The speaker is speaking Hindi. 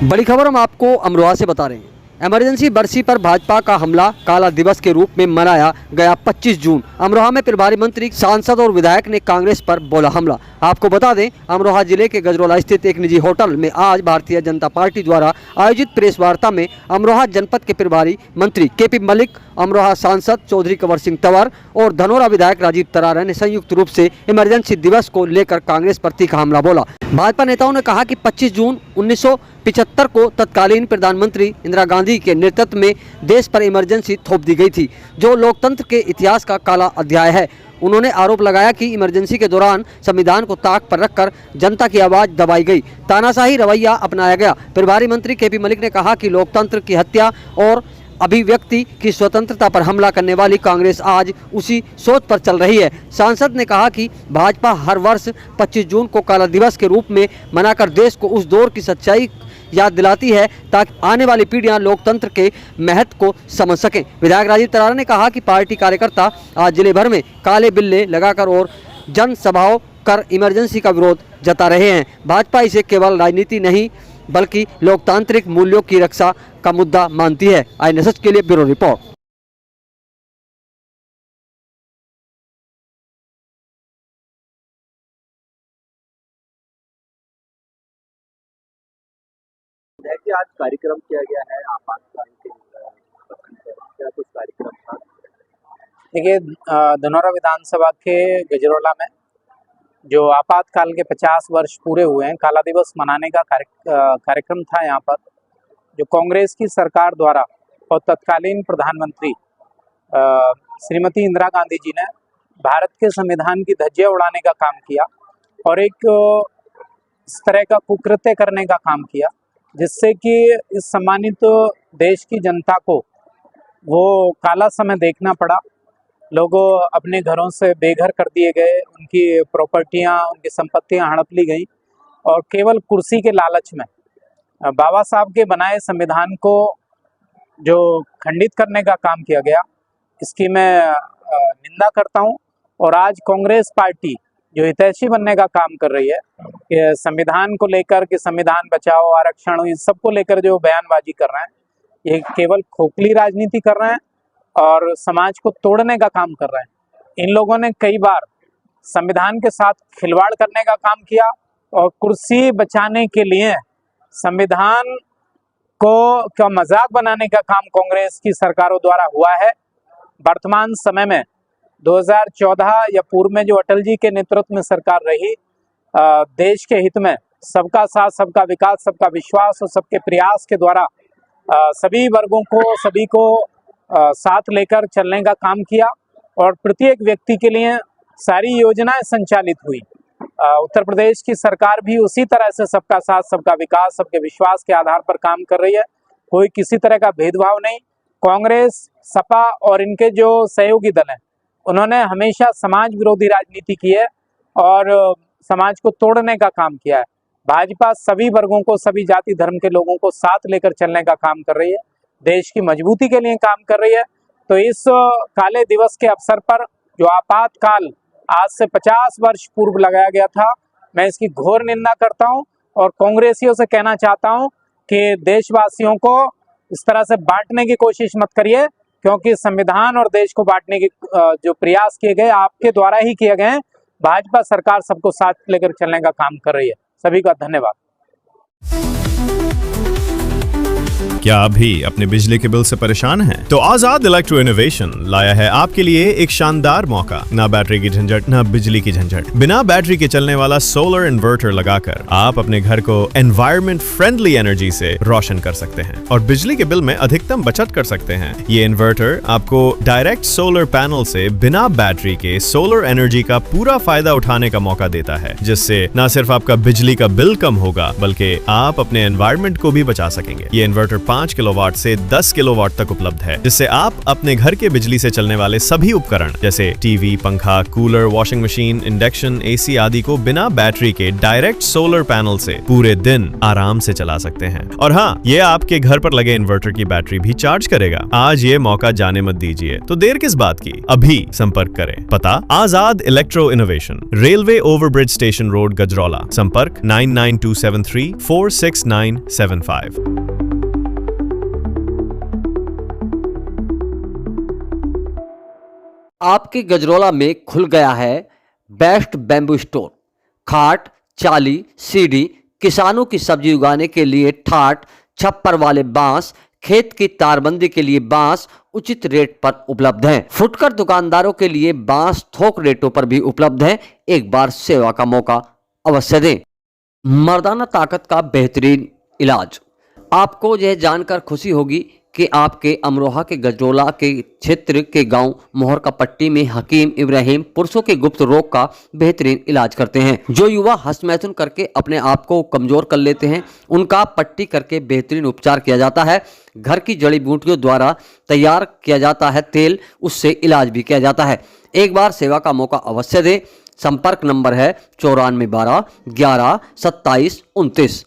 बड़ी खबर हम आपको अमरोहा से बता रहे हैं। इमरजेंसी बरसी पर भाजपा का हमला काला दिवस के रूप में मनाया गया 25 जून। अमरोहा में प्रभारी मंत्री, सांसद और विधायक ने कांग्रेस पर बोला हमला। आपको बता दें, अमरोहा जिले के गजरोला स्थित एक निजी होटल में आज भारतीय जनता पार्टी द्वारा आयोजित प्रेस वार्ता में अमरोहा जनपद के प्रभारी मंत्री केपी मलिक, अमरोहा सांसद चौधरी कंवर सिंह तंवर और धनोरा विधायक राजीव तरारा ने संयुक्त रूप से इमरजेंसी दिवस को लेकर कांग्रेस पर तीखा हमला बोला। भाजपा नेताओं ने कहा कि 25 जून 1975 को तत्कालीन प्रधानमंत्री इंदिरा गांधी के नेतृत्व में देश पर इमरजेंसी थोप दी गई थी, जो लोकतंत्र के इतिहास का काला अध्याय है। उन्होंने आरोप लगाया कि इमरजेंसी के दौरान संविधान को ताक पर रखकर जनता की आवाज दबाई गई, तानाशाही रवैया अपनाया गया। प्रभारी मंत्री केपी मलिक ने कहा कि लोकतंत्र की हत्या और अभिव्यक्ति की स्वतंत्रता पर हमला करने वाली कांग्रेस आज उसी सोच पर चल रही है। सांसद ने कहा कि भाजपा हर वर्ष 25 जून को काला दिवस के रूप में मनाकर देश को उस दौर की सच्चाई याद दिलाती है, ताकि आने वाली पीढ़ियां लोकतंत्र के महत्व को समझ सकें। विधायक राजीव तरारा ने कहा कि पार्टी कार्यकर्ता आज जिले भर में काले बिल्ले लगाकर और जनसभाओं कर इमरजेंसी का विरोध जता रहे हैं। भाजपा इसे केवल राजनीति नहीं बल्कि लोकतांत्रिक मूल्यों की रक्षा का मुद्दा मानती है। INSS के लिए ब्यूरो रिपोर्ट। आज कार्यक्रम किया गया है आपातकाल के क्या कुछ कार्यक्रम था? देखिए, धनोरा विधानसभा के गजरोला में जो आपातकाल के 50 वर्ष पूरे हुए हैं, काला दिवस मनाने का कार्यक्रम था। यहाँ पर जो कांग्रेस की सरकार द्वारा और तत्कालीन प्रधानमंत्री श्रीमती इंदिरा गांधी जी ने भारत के संविधान की धज्जियां उड़ाने का काम किया और एक इस तरह का कुकृत्य करने का काम किया, जिससे कि इस सम्मानित देश की जनता को वो काला समय देखना पड़ा। लोग अपने घरों से बेघर कर दिए गए, उनकी प्रॉपर्टियां, उनकी संपत्तियां हड़प ली गई और केवल कुर्सी के लालच में बाबा साहब के बनाए संविधान को जो खंडित करने का काम किया गया, इसकी मैं निंदा करता हूं। और आज कांग्रेस पार्टी जो हितैषी बनने का काम कर रही है कि संविधान को लेकर कि संविधान बचाओ, आरक्षण, इन सबको लेकर जो बयानबाजी कर रहे हैं, ये केवल खोखली राजनीति कर रहे हैं और समाज को तोड़ने का काम कर रहे हैं। इन लोगों ने कई बार संविधान के साथ खिलवाड़ करने का काम किया और कुर्सी बचाने के लिए संविधान को मजाक बनाने का काम कांग्रेस की सरकारों द्वारा हुआ है। वर्तमान समय में 2014 या पूर्व में जो अटल जी के नेतृत्व में सरकार रही, देश के हित में सबका साथ, सबका विकास, सबका विश्वास और सबके प्रयास के द्वारा सभी वर्गों को, सभी को साथ लेकर चलने का काम किया और प्रत्येक व्यक्ति के लिए सारी योजनाएं संचालित हुई। उत्तर प्रदेश की सरकार भी उसी तरह से सबका साथ, सबका विकास, सबके विश्वास के आधार पर काम कर रही है। कोई किसी तरह का भेदभाव नहीं। कांग्रेस, सपा और इनके जो सहयोगी दल हैं, उन्होंने हमेशा समाज विरोधी राजनीति की है और समाज को तोड़ने का काम किया है। भाजपा सभी वर्गों को, सभी जाति धर्म के लोगों को साथ लेकर चलने का काम कर रही है, देश की मजबूती के लिए काम कर रही है। तो इस काले दिवस के अवसर पर जो आपातकाल आज से 50 वर्ष पूर्व लगाया गया था, मैं इसकी घोर निंदा करता हूं और कांग्रेसियों से कहना चाहता हूं कि देशवासियों को इस तरह से बांटने की कोशिश मत करिए, क्योंकि संविधान और देश को बांटने के जो प्रयास किए गए आपके द्वारा ही किए गए हैं। भाजपा सरकार सबको साथ लेकर चलने का काम कर रही है। सभी का धन्यवाद। क्या आप भी अपने बिजली के बिल से परेशान हैं? तो आजाद इलेक्ट्रो इनोवेशन लाया है आपके लिए एक शानदार मौका। ना बैटरी की झंझट, ना बिजली की झंझट। बिना बैटरी के चलने वाला सोलर इन्वर्टर लगाकर आप अपने घर को एनवायरमेंट फ्रेंडली एनर्जी से रोशन कर सकते हैं और बिजली के बिल में अधिकतम बचत कर सकते हैं। ये इन्वर्टर आपको डायरेक्ट सोलर पैनल से बिना बैटरी के सोलर एनर्जी का पूरा फायदा उठाने का मौका देता है, जिससे न सिर्फ आपका बिजली का बिल कम होगा बल्कि आप अपने एनवायरमेंट को भी बचा सकेंगे। ये इन्वर्टर 5 किलोवाट से 10 किलोवाट तक उपलब्ध है, जिससे आप अपने घर के बिजली से चलने वाले सभी उपकरण जैसे टीवी, पंखा, cooler, washing machine, induction, AC आदि को बिना बैटरी के डायरेक्ट सोलर पैनल से पूरे दिन आराम से चला सकते हैं। और हाँ, ये आपके घर पर लगे इन्वर्टर की बैटरी भी चार्ज करेगा। आज ये मौका जाने मत दीजिए, तो देर किस बात की, अभी संपर्क करें। पता Azad electro innovation, railway overbridge station road, Gajraula. संपर्क 9927346975। आपके गजरौला में खुल गया है बेस्ट बैम्बू स्टोर। खाट, चाली, सीढ़ी, किसानों की सब्जी उगाने के लिए ठाट, छप्पर वाले बांस, खेत की तारबंदी के लिए बांस उचित रेट पर उपलब्ध हैं। फुटकर दुकानदारों के लिए बांस थोक रेटों पर भी उपलब्ध हैं। एक बार सेवा का मौका अवश्य दें। मर्दाना ताकत का बेहतरीन इलाज। आपको यह जानकर खुशी होगी कि आपके अमरोहा के गजरौला के क्षेत्र के गांव मोहर का पट्टी में हकीम इब्राहिम पुरुषों के गुप्त रोग का बेहतरीन इलाज करते हैं। जो युवा हस्तमैथुन करके अपने आप को कमजोर कर लेते हैं, उनका पट्टी करके बेहतरीन उपचार किया जाता है। घर की जड़ी बूटियों द्वारा तैयार किया जाता है तेल, उससे इलाज भी किया जाता है। एक बार सेवा का मौका अवश्य दें। संपर्क नंबर है 9412 11 27 29।